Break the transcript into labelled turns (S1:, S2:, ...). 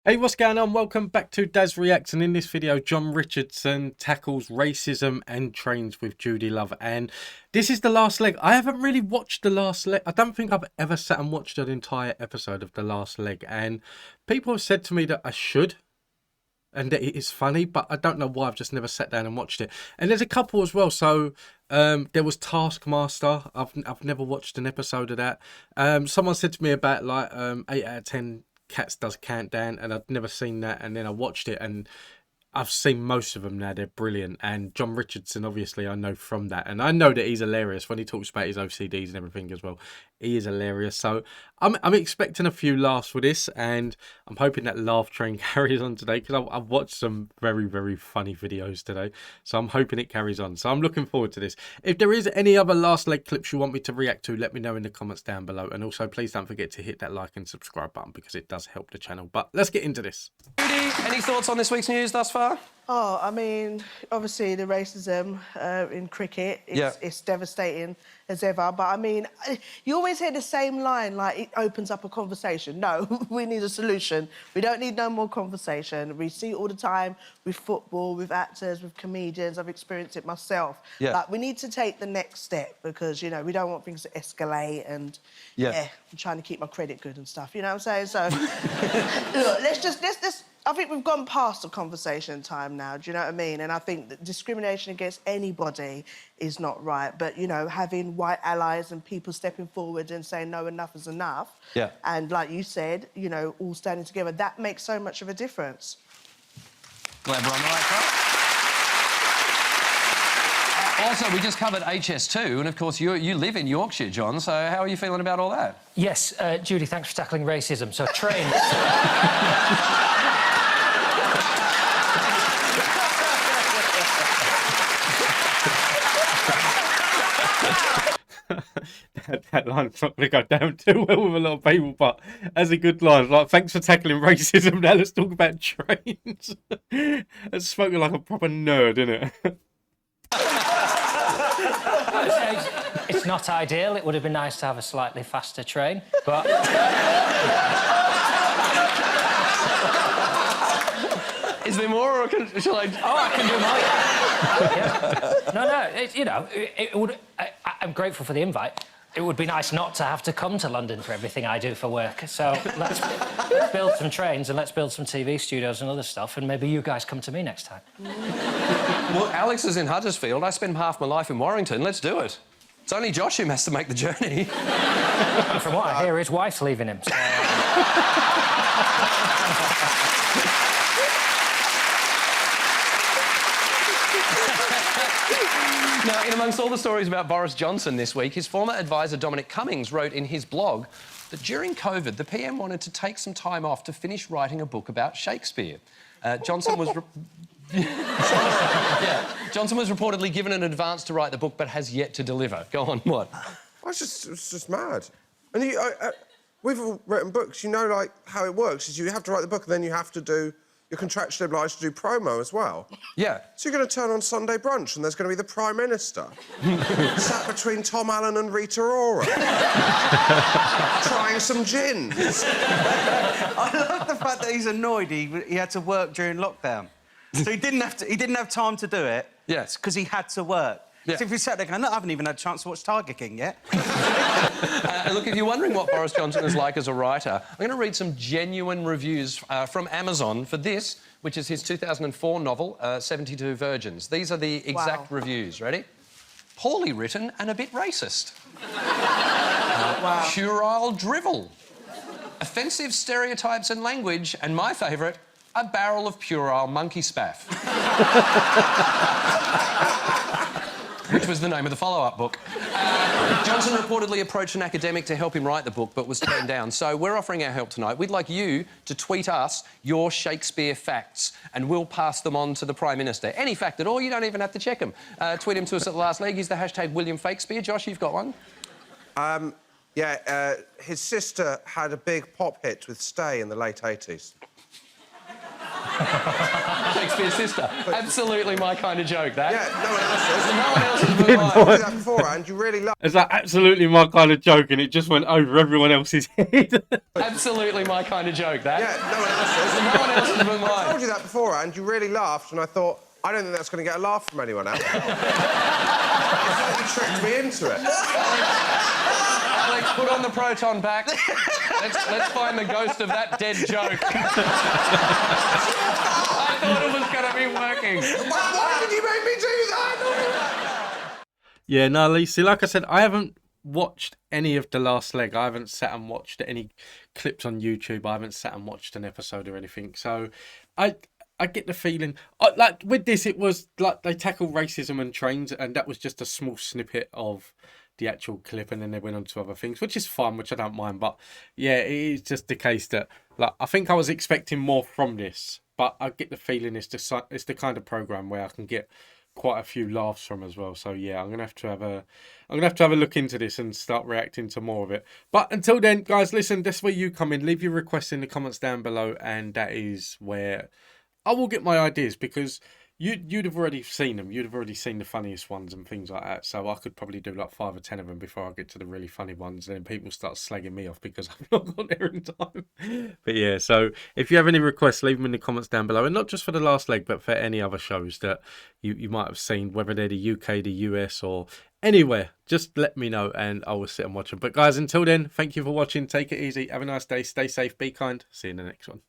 S1: Hey, what's going on? Welcome back to DAZ Reacts, and in this video, Jon Richardson tackles racism and trains with Judy Love. And this is the last leg. I haven't really watched the last leg. I don't think I've ever sat and watched an entire episode of the last leg. And people have said to me that I should, and that it is funny, but I don't know why. I've just never sat down and watched it. And there's a couple as well. So there was Taskmaster. I've never watched an episode of that. Someone said to me about like 8 out of 10 Cats Does Countdown, and I'd never seen that, and then I watched it, and I've seen most of them now. They're brilliant. And Jon Richardson, obviously, I know from that, and I know that he's hilarious when he talks about his OCDs and everything as well. He is hilarious. So I'm expecting a few laughs with this, and I'm hoping that laugh train carries on today, because I've watched some very, very funny videos today, so I'm hoping it carries on. So I'm looking forward to this. If there is any other last leg clips you want me to react to, let me know in the comments down below, and also please don't forget to hit that like and subscribe button, because it does help the channel. But let's get into this.
S2: Judy, any thoughts on this week's news thus far?
S3: Oh, I mean, obviously the racism in cricket, it's devastating as ever. But I mean, you always hear the same line, like it opens up a conversation. No, we need a solution. We don't need no more conversation. We see it all the time with football, with actors, with comedians. I've experienced it myself.
S2: Yeah.
S3: Like, we need to take the next step, because, you know, we don't want things to escalate, and I'm trying to keep my credit good and stuff, you know what I'm saying? So, look, let's I think we've gone past the conversation time now, do you know what I mean? And I think that discrimination against anybody is not right. But, you know, having white allies and people stepping forward and saying, no, enough is enough. Yeah. And like you said, you know, all standing together, that makes so much of a difference.
S2: Glad we're on the right track. Also, we just covered HS2, and of course you live in Yorkshire, John, so how are you feeling about all that?
S4: Yes, Judy, thanks for tackling racism. So, trains...
S1: that line's not going to go down too well with a lot of people, but as a good line, like, thanks for tackling racism. Now let's talk about trains. That's spoken like a proper nerd, isn't it?
S4: It's not ideal. It would have been nice to have a slightly faster train, but...
S2: Is there more, or shall I...
S4: Oh, I can do more. Yeah. No, you know, it would... I'm grateful for the invite. It would be nice not to have to come to London for everything I do for work. So let's build some trains, and let's build some TV studios and other stuff, and maybe you guys come to me next time.
S2: Well, Alex is in Huddersfield. I spend half my life in Warrington. Let's do it. It's only Josh who has to make the journey.
S4: And from what I hear, his wife's leaving him. So...
S2: Now, in amongst all the stories about Boris Johnson this week, his former advisor Dominic Cummings wrote in his blog that during COVID, the PM wanted to take some time off to finish writing a book about Shakespeare. Johnson was... Johnson was reportedly given an advance to write the book, but has yet to deliver. Go on, what?
S5: It's just mad. And we've all written books. You know, like, how it works is you have to write the book, and then you have to do... You're contractually obliged to do promo as well.
S2: Yeah.
S5: So you're going to turn on Sunday Brunch, and there's going to be the Prime Minister sat between Tom Allen and Rita Ora, trying some gins.
S6: I love the fact that he's annoyed he had to work during lockdown. So he didn't have time to do it.
S2: Yes.
S6: Because he had to work.
S2: Yeah.
S6: So if you sat there going, look, I haven't even had a chance to watch Tiger King yet.
S2: Look, if you're wondering what Boris Johnson is like as a writer, I'm going to read some genuine reviews from Amazon for this, which is his 2004 novel, 72 Virgins. These are the exact reviews. Ready? Poorly written and a bit racist. Puerile drivel. Offensive stereotypes and language, and my favourite, a barrel of puerile monkey spaff. Which was the name of the follow-up book. Johnson reportedly approached an academic to help him write the book, but was turned down. So we're offering our help tonight. We'd like you to tweet us your Shakespeare facts, and we'll pass them on to the Prime Minister. Any fact at all, you don't even have to check them. Tweet him to us at the last leg. Use the hashtag William Fakespeare. Josh, you've got one?
S5: His sister had a big pop hit with Stay in the late 80s.
S2: Shakespeare's sister. Absolutely my kind of joke, that.
S5: Yeah, no one else is.
S2: No one else has but
S5: I
S2: mine.
S5: told you that beforehand. You really love.
S1: It's like absolutely my kind of joke, and it just went over everyone else's head.
S2: Absolutely my kind of joke, that.
S5: Yeah, no one else is.
S2: No one else has but
S5: I
S2: mine.
S5: told you that beforehand. You really laughed, and I thought, I don't think that's going to get a laugh from anyone else. It's like you tricked me into it.
S2: Alex, put on the proton pack. Let's find the ghost of that dead joke. I thought it was going to be working.
S5: Why did you make me do that?
S1: Yeah, no, Lisa, like I said, I haven't watched any of The Last Leg. I haven't sat and watched any clips on YouTube. I haven't sat and watched an episode or anything. So I get the feeling, like with this, it was like they tackle racism and trains, and that was just a small snippet of the actual clip, and then they went on to other things, which is fun, which I don't mind. But yeah, it is just the case that, like, I think I was expecting more from this, but I get the feeling it's the kind of program where I can get quite a few laughs from as well. So yeah, I'm gonna have to have a look into this and start reacting to more of it. But until then, guys, listen, that's where you come in. Leave your requests in the comments down below, and that is where I will get my ideas, because you'd have already seen them. You'd have already seen the funniest ones and things like that. So I could probably do like 5 or 10 of them before I get to the really funny ones. And then people start slagging me off because I've not got there in time. But yeah, so if you have any requests, leave them in the comments down below. And not just for The Last Leg, but for any other shows that you might have seen, whether they're the UK, the US, or anywhere. Just let me know and I will sit and watch them. But guys, until then, thank you for watching. Take it easy. Have a nice day. Stay safe. Be kind. See you in the next one.